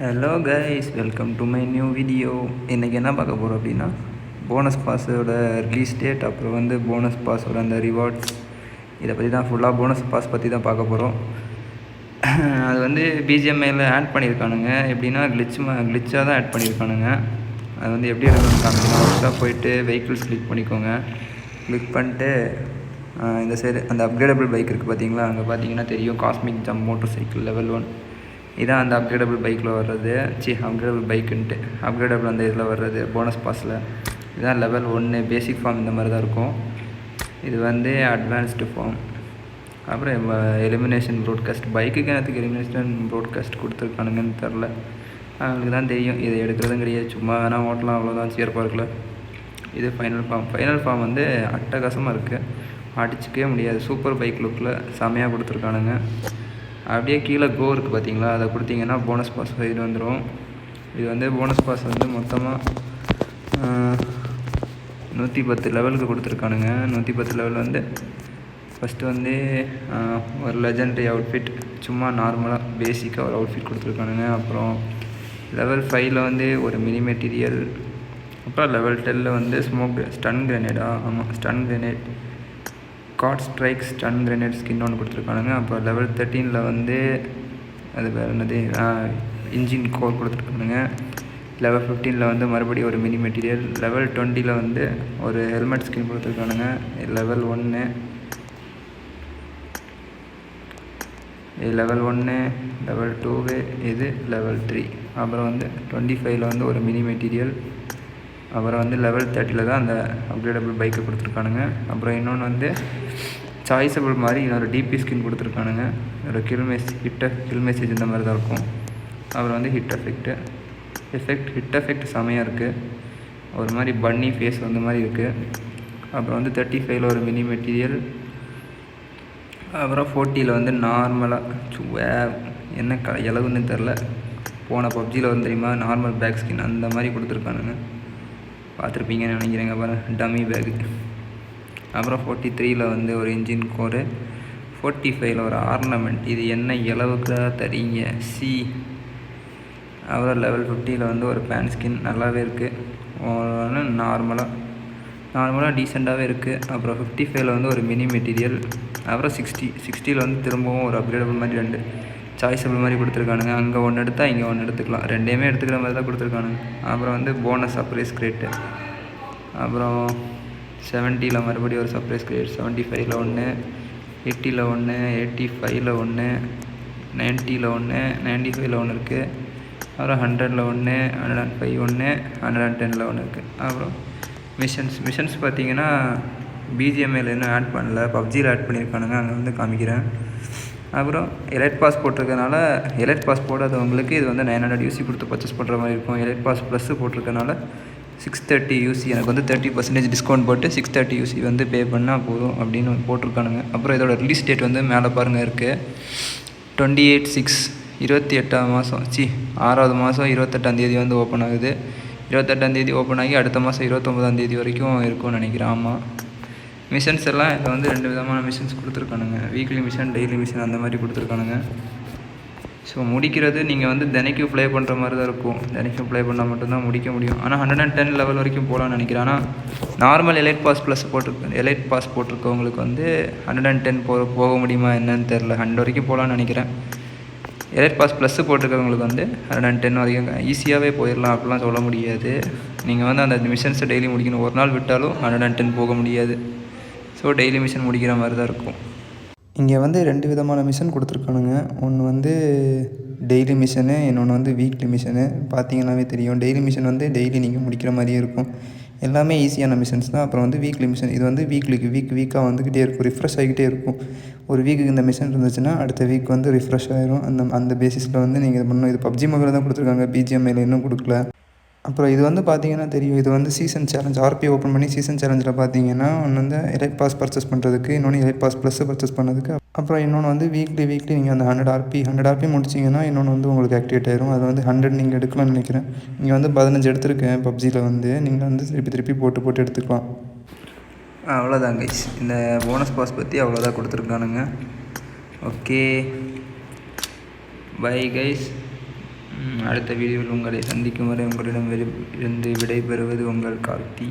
Hello guys, welcome to my new video. இன்றைக்கி என்ன பார்க்க போகிறோம் அப்படின்னா, போனஸ் பாஸோட ரிலீஸ் டேட், அப்புறம் வந்து போனஸ் பாஸோட அந்த ரிவார்ட்ஸ், இதை பற்றி தான் ஃபுல்லாக போனஸ் பாஸ் பற்றி தான் பார்க்க போகிறோம். அது வந்து பிஜிஎம்ஐயில் ஆட் பண்ணியிருக்கானுங்க. எப்படின்னா கிளிச்சாக தான் ஆட் பண்ணியிருக்கானுங்க. அது வந்து எப்படி இருக்குன்னு காமிக்கணும். ஃபஸ்ட்டாக போயிட்டு வெஹிக்கிள்ஸ் கிளிக் பண்ணிக்கோங்க. கிளிக் பண்ணிட்டு இந்த சைடு அந்த அப்கிரேடபிள் பைக் இருக்குது பார்த்தீங்களா, அங்கே பார்த்தீங்கன்னா தெரியும் cosmic jump motor cycle level 1. இதான் அந்த அப்கிரேடபிள் பைக்கில் வர்றது. அப்கிரேடபிள் பைக்குன்ட்டு அப்கிரேடபிள் அந்த இதில் வர்றது போனஸ் பாஸில். இதுதான் லெவல் 1 பேசிக் ஃபார்ம். இந்த மாதிரி தான் இருக்கும். இது வந்து அட்வான்ஸ்டு ஃபார்ம். அப்புறம் எலிமினேஷன் ப்ரோட்காஸ்ட். பைக்குக்கு எனக்கு எலிமினேஷன் ப்ரோட்காஸ்ட் கொடுத்துருக்கானுங்கன்னு தெரில, அவங்களுக்கு தான் தெரியும். இதை எடுக்கிறதும் கிடையாது, சும்மா வேணால் ஓட்டலாம், அவ்வளோதான். சியர் பார்க்கில் இது ஃபைனல் ஃபார்ம். ஃபைனல் ஃபார்ம் வந்து அட்டகாசமாக இருக்குது, அடிச்சிக்கவே முடியாது. சூப்பர் பைக் லுக்கில் செமையாக கொடுத்துருக்கானுங்க. அப்படியே கீழே கோ இருக்குது பார்த்தீங்களா, அதை கொடுத்தீங்கன்னா போனஸ் பாஸ் இது வந்துடும். இது வந்து போனஸ் பாஸ் வந்து மொத்தமாக 110 லெவலுக்கு கொடுத்துருக்கானுங்க. 110 லெவல் வந்து ஃபஸ்ட்டு வந்து ஒரு லெஜெண்டரி அவுட்ஃபிட், சும்மா நார்மலாக பேசிக்காக ஒரு அவுட்ஃபிட் கொடுத்துருக்கானுங்க. அப்புறம் லெவல் 5 வந்து ஒரு மினி மெட்டீரியல். அப்புறம் லெவல் 10 வந்து ஸ்டன் கிரெனேடா, ஆமாம் ஸ்டன் கிரெனேட், காட் ஸ்ட்ரைக் ஸ்டன் கிரெனேட் ஸ்கின் ஒன்று கொடுத்துருக்கானுங்க. அப்புறம் லெவல் 13 வந்து அது வேறு என்னது, இன்ஜின் கோர் கொடுத்துருக்கானுங்க. லெவல் 15 வந்து மறுபடியும் ஒரு மினி மெட்டீரியல். லெவல் 20 வந்து ஒரு ஹெல்மெட் ஸ்கின் கொடுத்துருக்கானுங்க. லெவல் 1 லெவல் 1 லெவல் 2 இது லெவல் 3. அப்புறம் வந்து 25 வந்து ஒரு மினி மெட்டீரியல். அப்புறம் வந்து லெவல் 30 தான் அந்த அப்கிரேடபிள் பைக்கை கொடுத்துருக்கானுங்க. அப்புறம் இன்னொன்று வந்து சாய்ஸபிள் மாதிரி இன்னொரு டிபி ஸ்கின் கொடுத்துருக்கானுங்க. ஒரு கில் மெசேஜ் இந்த மாதிரி தான் இருக்கும். அப்புறம் வந்து ஹிட் எஃபெக்ட் செமையாக இருக்குது. ஒரு மாதிரி பன்னி ஃபேஸ் அந்த மாதிரி இருக்குது. அப்புறம் வந்து 35 ஒரு மினி மெட்டீரியல். அப்புறம் 40 வந்து நார்மலாக என்ன இலவுன்னு தெரில, போன பப்ஜியில் வந்து தெரியுமா நார்மல் பேக் ஸ்கின் அந்த மாதிரி கொடுத்துருக்கானுங்க, பார்த்துருப்பீங்கன்னு நினைக்கிறேங்க பாருங்கள், டம்மி பேக்கு. அப்புறம் 43 வந்து ஒரு இன்ஜின் கோரு. 45 ஒரு ஆர்னமெண்ட். இது என்ன இலவுக்கு தான் தரீங்க அப்புறம் லெவல் 50 வந்து ஒரு பேன் ஸ்கின், நல்லாவே இருக்குது, நார்மலாக டீசெண்டாகவே இருக்குது. அப்புறம் 55 வந்து ஒரு மினி மெட்டீரியல். அப்புறம் 60 வந்து திரும்பவும் ஒரு அப்கிரேடபிள் மாதிரி 2 சாய்ஸபிள் மாதிரி கொடுத்துருக்கானுங்க. அங்கே ஒன்று எடுத்தால் இங்கே ஒன்று எடுத்துக்கலாம், ரெண்டையுமே எடுத்துக்கிற மாதிரி தான் கொடுத்துருக்கானுங்க. அப்புறம் வந்து போனஸ் சர்ப்ரைஸ் கிரேட்டு. அப்புறம் 70 மறுபடியும் ஒரு சர்ப்ரைஸ் கிரேட். 75 ஒன்று, 80 ஒன்று, 85 ஒன்று, 90 ஒன்று, 95 ஒன்று இருக்குது. அப்புறம் 100 ஒன்று, 105 ஒன்று, 110 ஒன்று இருக்குது. அப்புறம் மிஷன்ஸ் பார்த்தீங்கன்னா பிஜிஎம்ஐயில் இன்னும் ஆட் பண்ணல, பப்ஜியில் ஆட் பண்ணியிருக்கானுங்க, அங்கே வந்து காமிக்கிறேன். அப்புறம் எலைட் பாஸ் போட்டிருக்கனால, எலைட் பாஸ் போடாதவங்களுக்கு இது வந்து 900 யூசி கொடுத்து பர்ச்சேஸ் பண்ணுற மாதிரி இருக்கும். எலைட் பாஸ் ப்ளஸ்ஸு போட்டிருக்கனால 630 யூசி, எனக்கு வந்து 30% டிஸ்கவுண்ட் போட்டு 630 யூசி வந்து பே பண்ணால் போதும் அப்படின்னு போட்டிருக்கானுங்க. அப்புறம் இதோட ரிலீஸ் டேட் வந்து மேலே பாருங்கள் இருக்குது, 28/6 28ஆம் மாதம் 6வது மாதம் 28ஆம் வந்து ஓப்பன் ஆகுது. 28ஆம் ஓப்பன் ஆகி அடுத்த மாதம் 29ஆம் வரைக்கும் இருக்கும்னு நினைக்கிறேன். ஆமாம். மிஷன்ஸ் எல்லாம் இதில் வந்து 2 விதமான மிஷன்ஸ் கொடுத்துருக்கானுங்க, வீக்லி மிஷன், டெய்லி மிஷன் அந்த மாதிரி கொடுத்துருக்கானுங்க. ஸோ முடிக்கிறது நீங்கள் வந்து தினைக்கும் ப்ளே பண்ணுற மாதிரி தான் இருக்கும், தினைக்கும் ப்ளே பண்ணால் மட்டும்தான் முடிக்க முடியும். ஆனால் 110 லெவல் வரைக்கும் போகலான்னு நினைக்கிறேன். ஆனால் normal elite pass plus elite pass போட்டிருக்கவங்களுக்கு வந்து 110 போக முடியுமா என்னன்னு தெரில, 100 வரைக்கும் போகலான்னு நினைக்கிறேன். எலைட் பாஸ் ப்ளஸ்ஸு போட்டிருக்கவங்களுக்கு வந்து 110 வரைக்கும் ஈஸியாகவே போயிடலாம், அப்படிலாம் சொல்ல முடியாது. நீங்கள் வந்து அந்த மிஷன்ஸை டெய்லி முடிக்கணும், ஒரு நாள் விட்டாலும் 110 போக முடியாது. ஸோ டெய்லி மிஷன் முடிக்கிற மாதிரி தான் இருக்கும். இங்கே வந்து 2 விதமான மிஷன் கொடுத்துருக்கானுங்க. ஒன்று வந்து டெய்லி மிஷனு, இன்னொன்று வந்து வீக்லி மிஷனு. பார்த்தீங்கன்னாவே தெரியும், டெய்லி மிஷன் வந்து டெய்லி நீங்கள் முடிக்கிற மாதிரியே இருக்கும், எல்லாமே ஈஸியான மிஷன்ஸ் தான். அப்புறம் வந்து வீக்லி மிஷன், இது வந்து வீக்காக வந்துக்கிட்டே இருக்கும், ரிஃப்ரெஷ் ஆகிக்கிட்டே இருக்கும். ஒரு வீக்குக்கு இந்த மிஷன் இருந்துச்சுன்னா அடுத்த வீக் வந்து ரிஃப்ரெஷ் ஆகிரும். அந்த பேசிஸில் வந்து நீங்கள் இது பண்ணணும். இது பப்ஜி மொபைலில் தான் கொடுத்துருக்காங்க, பிஜிஎம்ஐயில் இன்னும் கொடுக்கல. அப்புறம் இது வந்து பார்த்தீங்கன்னா தெரியும், இது வந்து சீசன் சேலஞ்ச். ஆர்பி ஓப்பன் பண்ணி சீசன் சேலஞ்சில் பார்த்தீங்கன்னா ஒன்று வந்து எலைட் பாஸ் பர்ச்சேஸ் பண்ணுறதுக்கு, இன்னொன்று எலைட் பாஸ் ப்ளஸ்ஸு பர்ச்சேஸ் பண்ணதுக்கு. அப்புறம் இன்னொன்று வந்து வீக்லி நீங்கள் அந்த 100 ஆர்பி முடிச்சிங்கன்னா இன்னொன்று வந்து உங்களுக்கு ஆக்டிவேட் ஆயிரும். அது வந்து 100 நீங்கள் எடுக்கலாம்னு நினைக்கிறேன். இங்கே வந்து 15 எடுத்திருக்கேன் பப்ஜியில் வந்து, நீங்கள் வந்து திருப்பி போட்டு எடுத்துக்கலாம். அவ்வளோதான் கைஸ், இந்த போனஸ் பாஸ் பற்றி அவ்வளோதான் கொடுத்துருக்கானுங்க. Okay, bye guys. அடுத்த வீடியோவில் உங்களை சந்திக்கும் வரை உங்களிடம் இருந்து விடைபெறுவது உங்கள் கார்த்தி.